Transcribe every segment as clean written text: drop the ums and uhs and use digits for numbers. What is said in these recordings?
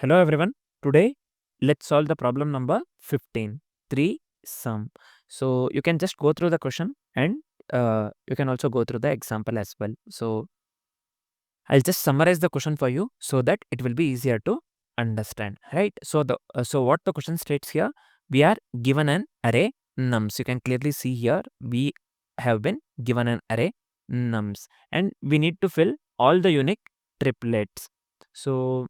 Hello everyone. Today let's solve the problem number 15, 3 sum. So you can just go through the question and you can also go through the example as well. So I'll just summarize the question for you so that it will be easier to understand, right? So what the question states here, we are given an array nums. You can clearly see here we have been given an array nums and we need to fill all the unique triplets. So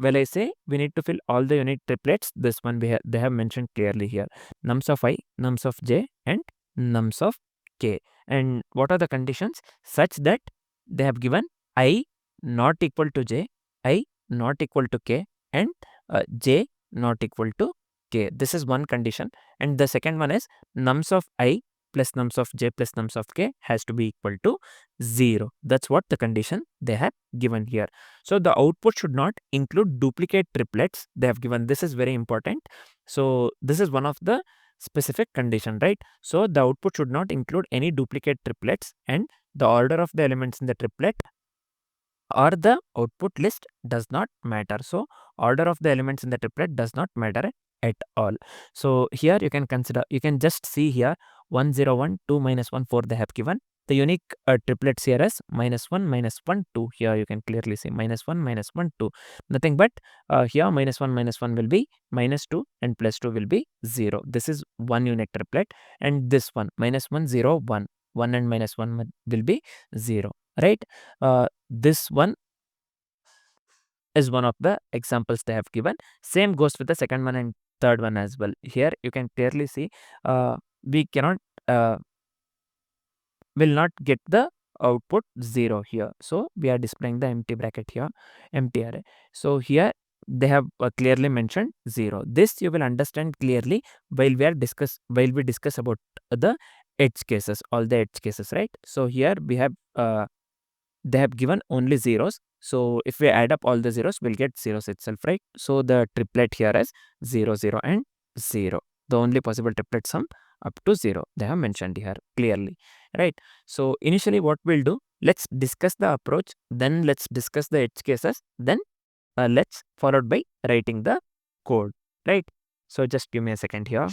well, I say we need to fill all the unique triplets. This one they have mentioned clearly here. Nums of I, nums of j, and nums of k. And what are the conditions? Such that they have given I not equal to j, I not equal to k, and j not equal to k. This is one condition. And the second one is nums of I plus nums of j plus nums of k has to be equal to 0. That's what the condition they have given here. So the output should not include duplicate triplets. They have given this is very important. So this is one of the specific condition, right? So the output should not include any duplicate triplets and the order of the elements in the triplet or the output list does not matter. So order of the elements in the triplet does not matter at all. So here you can consider, you can just see here 1 0 1 2 minus 1 4 they have given. The unique triplets here is minus 1 minus 1 2. Here you can clearly see minus 1 minus 1 2. Nothing but here minus 1 will be minus 2 and plus 2 will be 0. This is one unique triplet, and this one minus 1 0 1. 1 and minus 1 will be 0, right? This one is one of the examples they have given. Same goes with the second one and third one as well. Here you can clearly see we cannot will not get the output 0 here. So we are displaying the empty bracket here, empty array. So here they have clearly mentioned 0. This you will understand clearly while we discuss about the edge cases, all the edge cases, right? So here we have they have given only zeros. So if we add up all the zeros, we'll get zeros itself, right? So the triplet here is 0 0 and 0. The only possible triplet sum up to 0 they have mentioned here clearly, right? So initially what we'll do, let's discuss the approach, then let's discuss the edge cases, then let's followed by writing the code, right? So just give me a second here.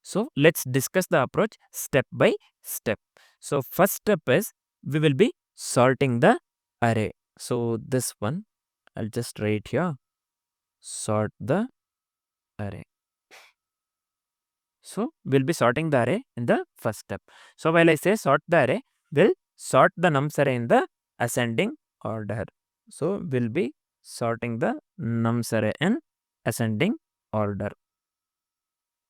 So let's discuss the approach step by step. So first step is we will be sorting the array. So this one I'll just write here, sort the array. So we'll be sorting the array in the first step. So while I say sort the array, we'll sort the nums array in the ascending order. So we'll be sorting the nums array in ascending order,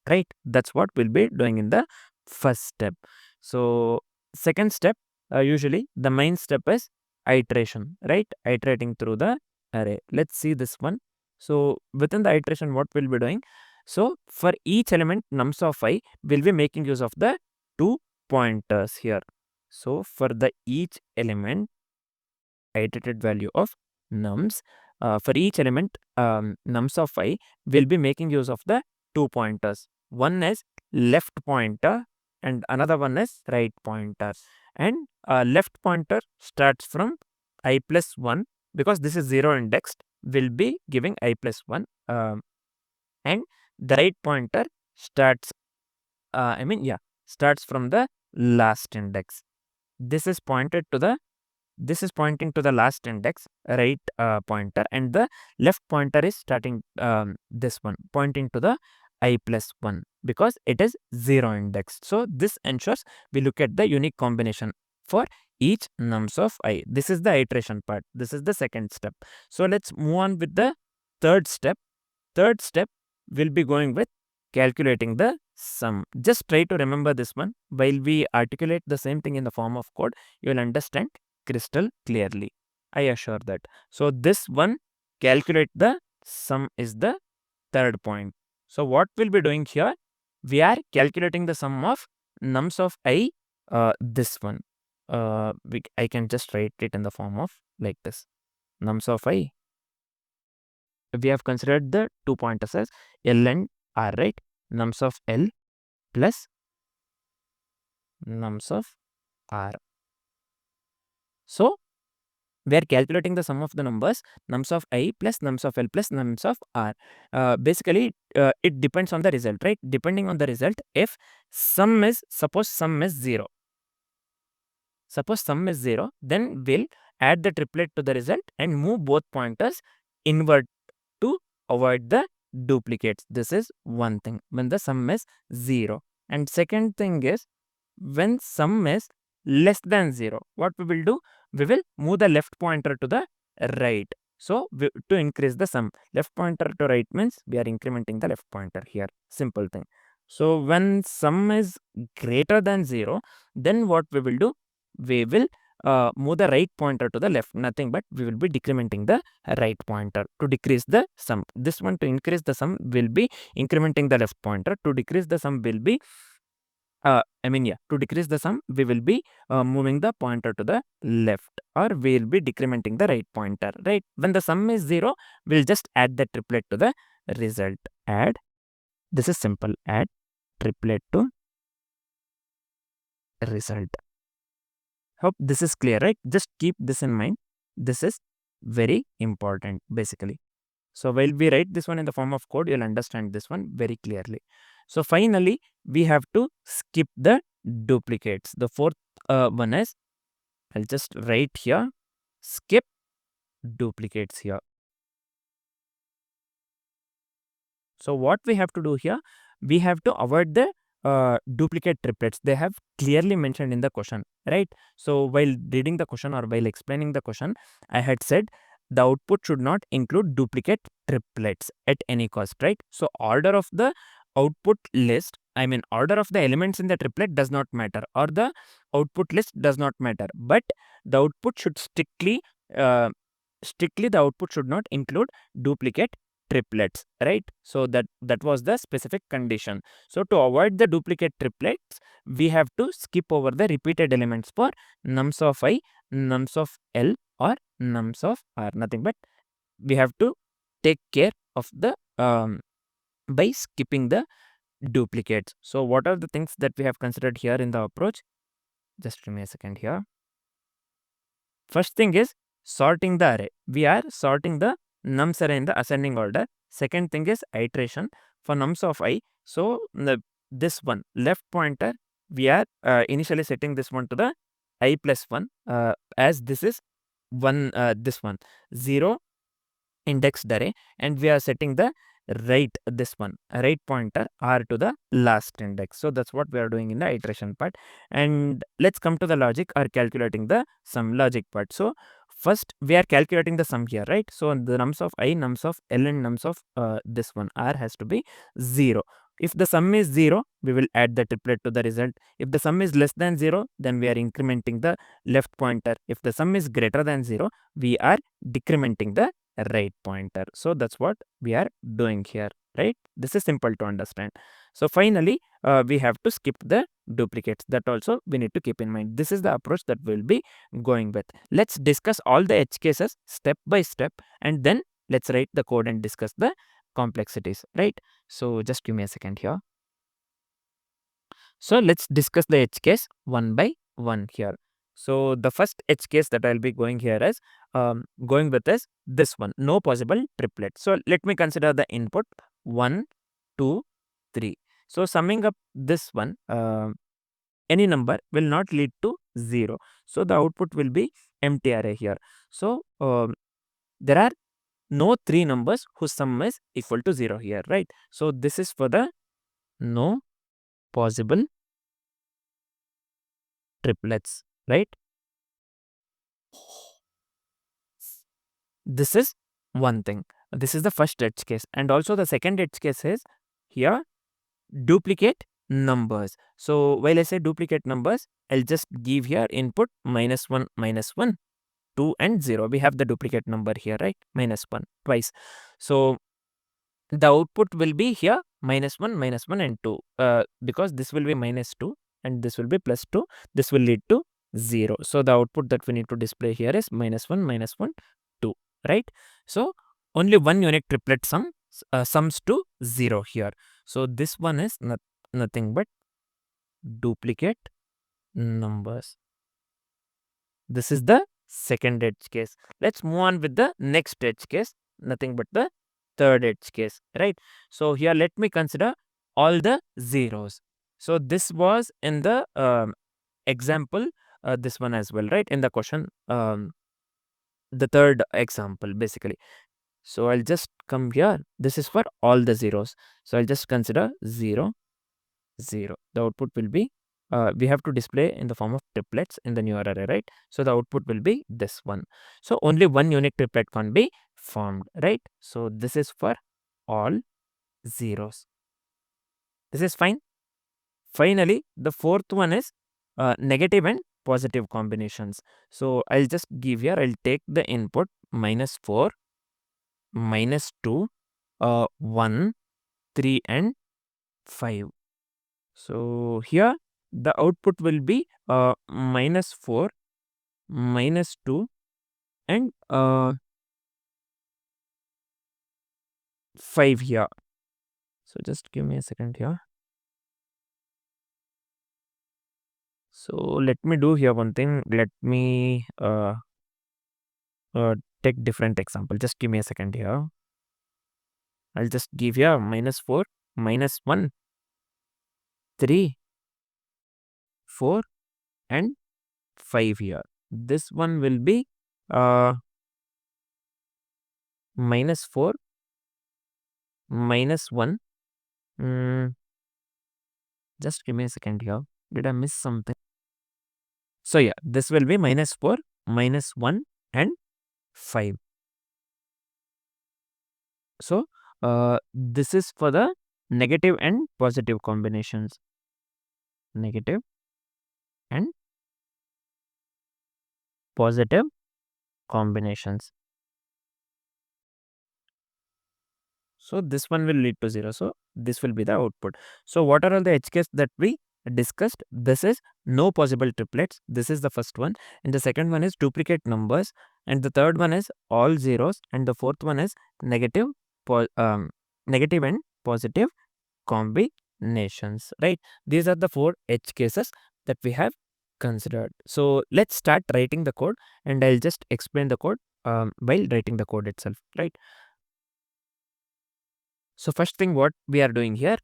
right? That's what we'll be doing in the first step. So second step, usually the main step is iteration, right? Iterating through the array. Let's see this one. So within the iteration, what we'll be doing? So for each element nums of I, we'll be making use of the 2 pointers here. So for the each element iterated value of nums, for each element nums of I, we'll be making use of the 2 pointers. One is left pointer and another one is right pointer. And left pointer starts from I plus 1 because this is 0 indexed, will be giving I plus 1. And the right pointer starts, starts from the last index. This is pointing to the last index, right pointer, and the left pointer is starting this one, pointing to the I plus 1 because it is 0 indexed. So this ensures we look at the unique combination for each nums of I. This is the iteration part. This is the second step. So let's move on with the third step. Third step will be going with calculating the sum. Just try to remember this one. While we articulate the same thing in the form of code, you will understand crystal clearly, I assure that. So this one, calculate the sum, is the third point. So what we'll be doing here, we are calculating the sum of nums of I, this one. I can just write it in the form of like this. Nums of I, we have considered the 2 pointers as L and R, right? Nums of L plus nums of R. So we are calculating the sum of the numbers nums of I plus nums of L plus nums of R. Basically, it depends on the result, right? Depending on the result, if suppose sum is 0. Suppose sum is 0, then we'll add the triplet to the result and move both pointers inward to avoid the duplicates. This is one thing when the sum is 0. And second thing is, when sum is less than 0, what we will do? We will move the left pointer to the right. So to increase the sum, left pointer to right means we are incrementing the left pointer here. Simple thing. So when sum is greater than 0, then what we will do? We will move the right pointer to the left. Nothing but we will be decrementing the right pointer to decrease the sum. This one, to increase the sum, will be incrementing the left pointer. To decrease the sum will be to decrease the sum, we will be moving the pointer to the left, or we will be decrementing the right pointer, right? When the sum is 0, we'll just add the triplet to the result. Add, this is simple, add triplet to result. Hope this is clear, right? Just keep this in mind. This is very important, basically. So while we write this one in the form of code, you'll understand this one very clearly. So finally, we have to skip the duplicates. The fourth one is, I'll just write here, skip duplicates here. So what we have to do here, we have to avoid the duplicate triplets. They have clearly mentioned in the question, right? So while reading the question or while explaining the question, I had said the output should not include duplicate triplets at any cost, right? So order of the output list, order of the elements in the triplet does not matter, or the output list does not matter, but the output should strictly the output should not include duplicate triplets, right? So that was the specific condition. So to avoid the duplicate triplets, we have to skip over the repeated elements for nums of I, nums of L, or nums of R. Nothing but we have to take care of the by skipping the duplicates. So what are the things that we have considered here in the approach? Just give me a second here. First thing is sorting the array. We are sorting the nums array in the ascending order. Second thing is iteration for nums of I. So this one, left pointer, we are initially setting this one to the I plus 1, as this is this one 0 indexed array, and we are setting the right pointer R to the last index. So that's what we are doing in the iteration part. And let's come to the logic or calculating the sum logic part. So first we are calculating the sum here, right? So the nums of I, nums of L, and nums of this one R has to be 0. If the sum is 0, we will add the triplet to the result. If the sum is less than 0, then we are incrementing the left pointer. If the sum is greater than 0, we are decrementing the right pointer. So that's what we are doing here, right? This is simple to understand. So finally, we have to skip the duplicates. That also we need to keep in mind. This is the approach that we'll be going with. Let's discuss all the edge cases step by step, and then let's write the code and discuss the complexities, right? So just give me a second here. So let's discuss the edge case one by one here. So the first edge case that I'll be going here is going with is this one, no possible triplet. So let me consider the input 1, 2, 3. So summing up this one, any number will not lead to 0. So the output will be empty array here. So there are no 3 numbers whose sum is equal to 0 here, right? So this is for the no possible triplets, right? This is one thing. This is the first edge case. And also the second edge case is here duplicate numbers. So while I say duplicate numbers, I'll just give here input -1, -1, 2 and 0. We have the duplicate number here, right? -1 twice. So the output will be here -1, -1 and 2, because this will be -2 and this will be +2. This will lead to 0. So the output that we need to display here is -1, -1, 2, right? So only one unique triplet sums to 0 here. So this one is nothing but duplicate numbers. This is the second edge case. Let's move on with the next edge case, nothing but the third edge case, right? So here let me consider all the zeros. So this was in the example, this one as well, right? In the question, the third example basically. So I'll just come here. This is for all the zeros. So I'll just consider 0, 0. The output will be, we have to display in the form of triplets in the newer array, right? So the output will be this one. So only one unique triplet can be formed, right? So this is for all zeros. This is fine. Finally, the fourth one is negative and positive combinations. So I'll just give here, I'll take the input -4, -2, 1, 3 and 5. So here the output will be -4, -2 and 5 here. So just give me a second here. So let me do here one thing. Let me take different example. Just give me a second here. I'll just give here -4, -1, 3, 4 and 5 here. This one will be -4, -1. Just give me a second here. Did I miss something? So yeah, this will be -4, -1 and 5. So this is for the negative and positive combinations. Negative and positive combinations. So this one will lead to 0. So this will be the output. So what are all the edge cases that we discussed? This is no possible triplets. This is the first one. And the second one is duplicate numbers. And the third one is all zeros. And the fourth one is negative, negative and positive combinations, right? These are the 4 edge cases that we have considered. So let's start writing the code, and I'll just explain the code while writing the code itself, right? So first thing what we are doing here,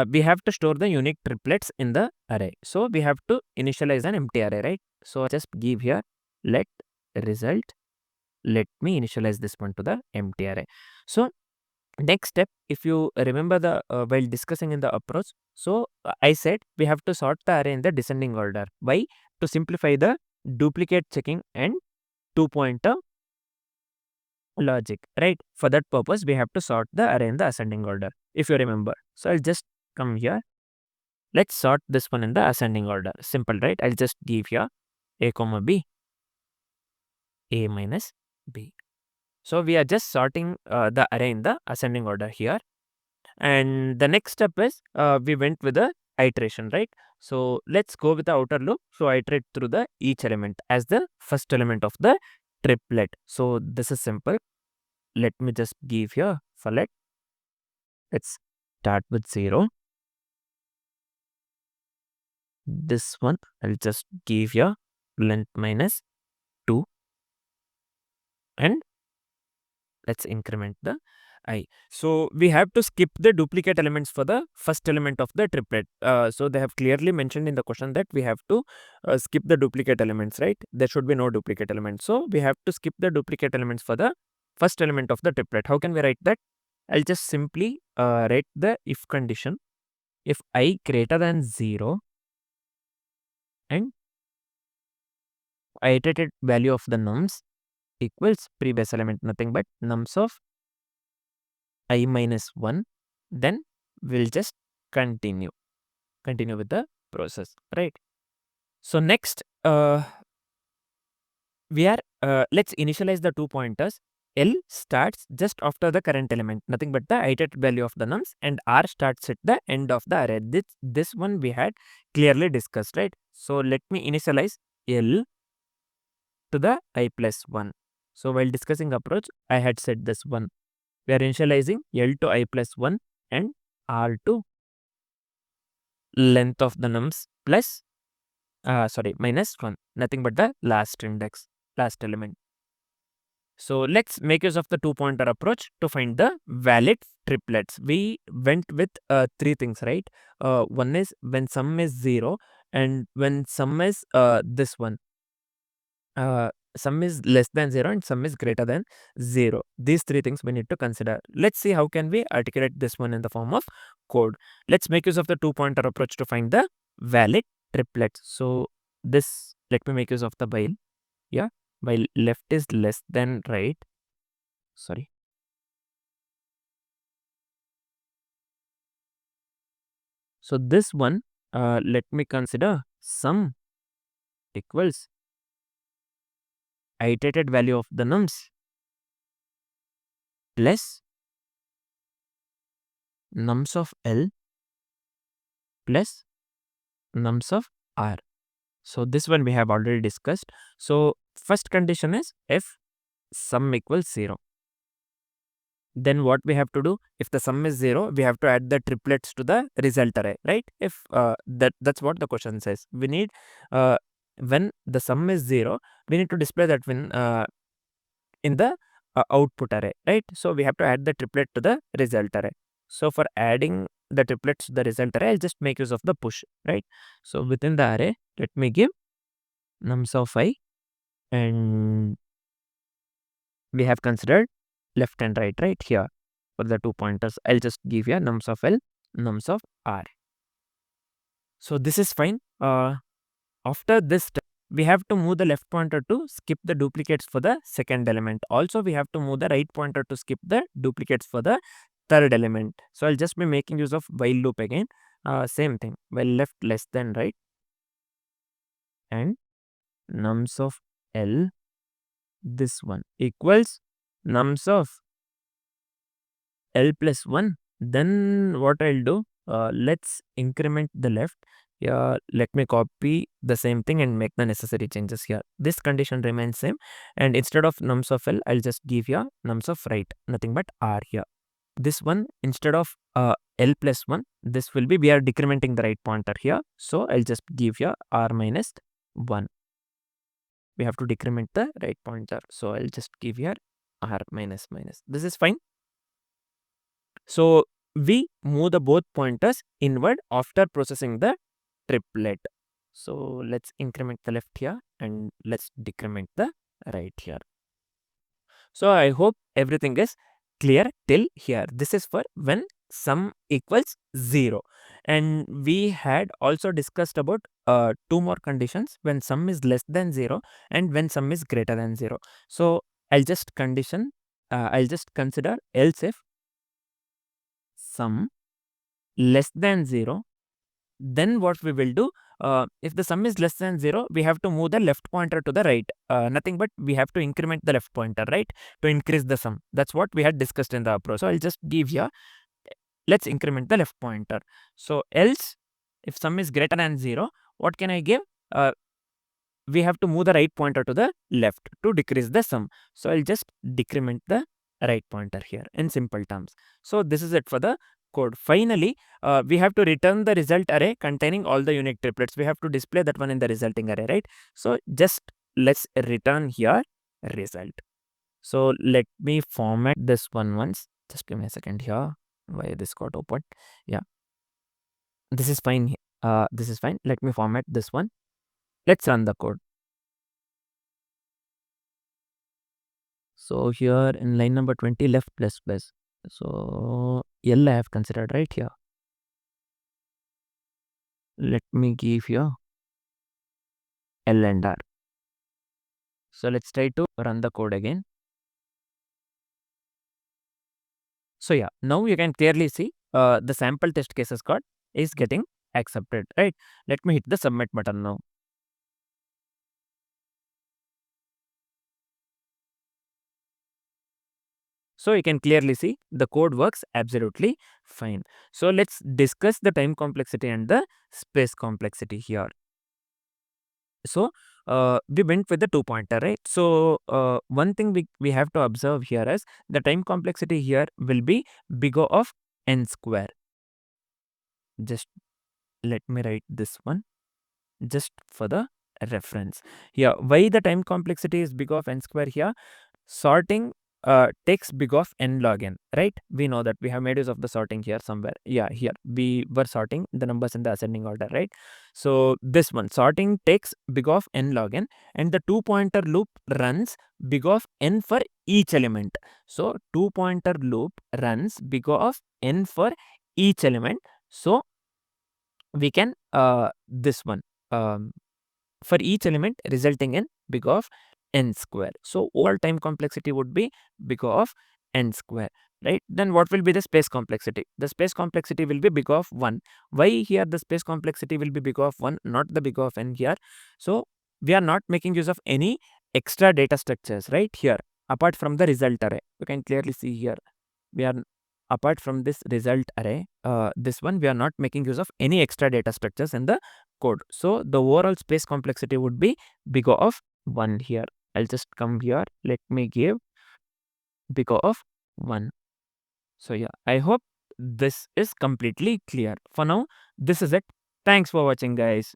we have to store the unique triplets in the array. So we have to initialize an empty array, right? So just give here let result. Let me initialize this one to the empty array. So next step, if you remember the while discussing in the approach, so I said we have to sort the array in the descending order. Why? To simplify the duplicate checking and 2-pointer logic, right? For that purpose, we have to sort the array in the ascending order, if you remember. So I'll just come here. Let's sort this one in the ascending order. Simple, right? I'll just give here a comma b, a minus b. So we are just sorting the array in the ascending order here. And the next step is we went with the iteration, right? So let's go with the outer loop. So iterate through the each element as the first element of the triplet. So this is simple. Let me just give here for let's start with 0. This one I'll just give here length -2 and let's increment the I. So we have to skip the duplicate elements for the first element of the triplet. So they have clearly mentioned in the question that we have to skip the duplicate elements, right? There should be no duplicate elements. So we have to skip the duplicate elements for the first element of the triplet. How can we write that? I'll just simply write the if condition. If I greater than 0 and iterated value of the nums equals previous element, nothing but nums of I minus 1, then we'll just continue with the process, right? So next we are let's initialize the 2 pointers. L starts just after the current element, nothing but the iterated value of the nums, and R starts at the end of the array. This one we had clearly discussed, right? So let me initialize L to the I plus 1. So while discussing approach, I had said this one. We are initializing L to I plus 1 and R to length of the nums plus minus 1, nothing but the last index. last element. So let's make use of the two-pointer approach to find the valid triplets. We went with three things, right? One is when sum is 0, and when sum is this one. Sum is less than 0 and sum is greater than 0. These three things we need to consider. Let's see how can we articulate this one in the form of code. Let's make use of the two-pointer approach to find the valid triplets. So this, let me make use of the while. Yeah, while left is less than right. Sorry. So this one, let me consider sum equals iterated value of the nums plus nums of L plus nums of R. So this one we have already discussed. So first condition is if sum equals 0. Then what we have to do, if the sum is 0, we have to add the triplets to the result array, right? If that's what the question says. We need when the sum is 0, we need to display that when in the output array, right? So we have to add the triplet to the result array. So for adding the triplets to the result array, I'll just make use of the push, right? So within the array, let me give nums of I, and we have considered left and right here for the 2 pointers. I'll just give here nums of L, nums of R. So this is fine. After this step, we have to move the left pointer to skip the duplicates for the second element. Also, we have to move the right pointer to skip the duplicates for the third element. So I'll just be making use of while loop again. Same thing, while left less than right, and nums of L, this one, equals nums of L plus 1. Then what I'll do, let's increment the left. Yeah, let me copy the same thing and make the necessary changes here. This condition remains same, and instead of nums of L, I'll just give here nums of right, nothing but R here. This one, instead of L plus 1, this will be, we are decrementing the right pointer here. So I'll just give here R minus 1. We have to decrement the right pointer. So I'll just give here R minus minus. This is fine. So we move the both pointers inward after processing the triplet. So let's increment the left here and let's decrement the right here. So I hope everything is clear till here. This is for when sum equals 0. And we had also discussed about two more conditions, when sum is less than 0 and when sum is greater than 0. So I'll just consider else if sum less than 0, then what we will do, if the sum is less than 0, we have to move the left pointer to the right. Nothing but we have to increment the left pointer, right, to increase the sum. That's what we had discussed in the approach. So I'll just give here, let's increment the left pointer. So else, if sum is greater than 0, what can I give? We have to move the right pointer to the left to decrease the sum. So I'll just decrement the right pointer here in simple terms. So this is it for the code. Finally, we have to return the result array containing all the unique triplets. We have to display that one in the resulting array, right? So just let's return here result. So let me format this one once. Just give me a second here. Why this got opened? Yeah, this is fine. This is fine. Let me format this one. Let's run the code. So here in line number 20, left plus plus. So L I have considered right here. Let me give here L and R. So let's try to run the code again. So yeah, now you can clearly see the sample test cases code is getting accepted, right? Let me hit the submit button now. So you can clearly see the code works absolutely fine. So let's discuss the time complexity and the space complexity here. So we went with the 2-pointer, right? So one thing we have to observe here is the time complexity here will be big O of n square. Just let me write this one just for the reference. Here, why the time complexity is big of n square here? Sorting takes big of n log n, right? We know that we have made use of the sorting here somewhere. Yeah, here we were sorting the numbers in the ascending order, right? So this one, sorting takes big of n log n, and the two pointer loop runs big of n for each element. So two pointer loop runs big of n for each element. So we can this one for each element resulting in big of n square. So overall time complexity would be big of n square, right? Then what will be the space complexity? The space complexity will be big of 1. Why here the space complexity will be big of 1, not the big of n here? So we are not making use of any extra data structures, right? Here, apart from the result array, you can clearly see here, we are apart from this result array, this one we are not making use of any extra data structures in the code. So the overall space complexity would be big of 1 here. I'll just come here. Let me give big of 1. So yeah, I hope this is completely clear. For now, this is it. Thanks for watching, guys.